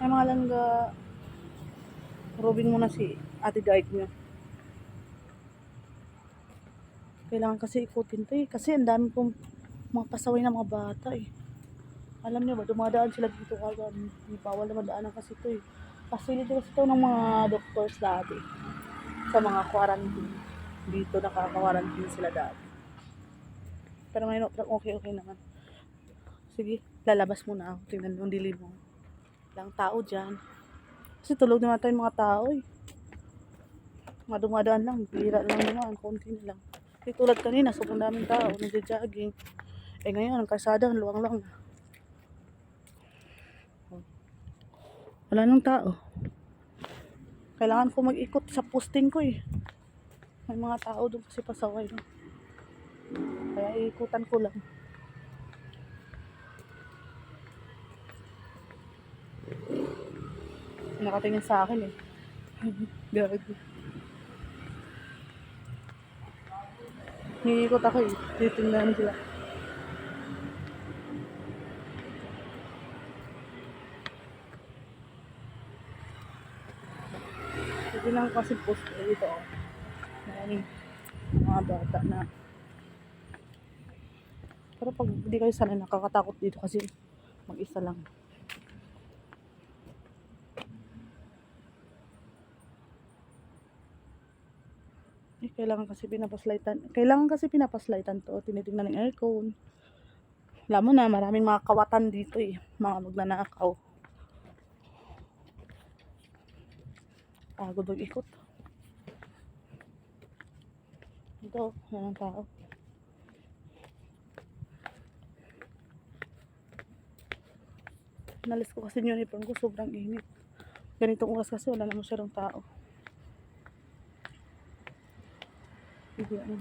Ay mga langga, robing muna si ate guide nyo. Kailangan kasi ikutin to eh. Kasi ang dami pong mga pasaway na mga bata eh. Alam niyo ba, dumadaan sila dito kagad. Hindi bawal na madaanan kasi to eh. Facility kasi to ng mga doctors dati. Sa mga quarantine. Dito nakaka-quarantine sila dati. Pero ngayon okay naman. Sige, lalabas muna ako. Tingnan mo, dilim mo. Walang tao dyan. Kasi tulog naman tayong mga tao eh. Mga dumadaan lang, bihira lang naman, konti na lang. Di tulad kanina, sobrang daming tao, nagja-jogging. Eh ngayon, ang kalsada, luwang lang. Wala nang tao. Kailangan ko mag-ikot sa posting ko eh. May mga tao doon kasi pasaway. No? Kaya ikutan ko lang. Nakatingin sa akin eh. Gago. Hiikot ako eh. Titingnan sila. Ito lang kasi post dito. Maraming mga bata na. Pero pag hindi kayo sanay, nakakatakot dito kasi mag-isa lang. Kailangan kasi pinapaslightan to. Tinitingnan ng aircon. Alam mo na, maraming mga kawatan dito eh. Mga magnanakaw. Pagod mag-ikot. Ito, walang tao. Nalis ko kasi yung uniform ko, sobrang init. Ganitong oras kasi wala naman siya ng tao. Hindi ano.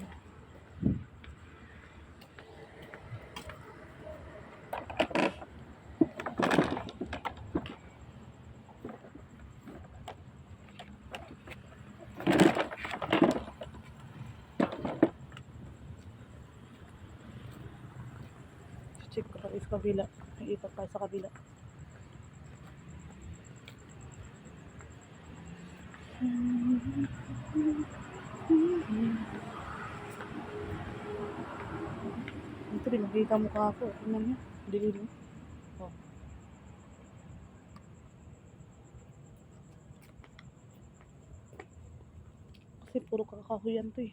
Check ko tayo sa kabila. May ikot tayo sa kabila. Ito din, nakita mukha ako. Tingnan niyo. Dilim. Oh. Kasi puro kakahuyan to eh.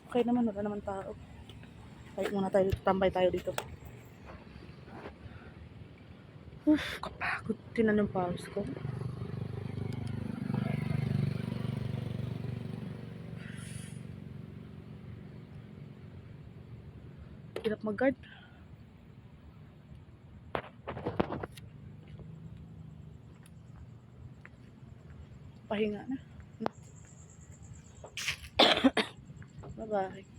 Okay naman, wala naman tao. Tayo muna tayo dito, tambay tayo dito. Kapagod. Tinan yung pulse ko. Hirap mag-guard. Pahinga na. Bye-bye.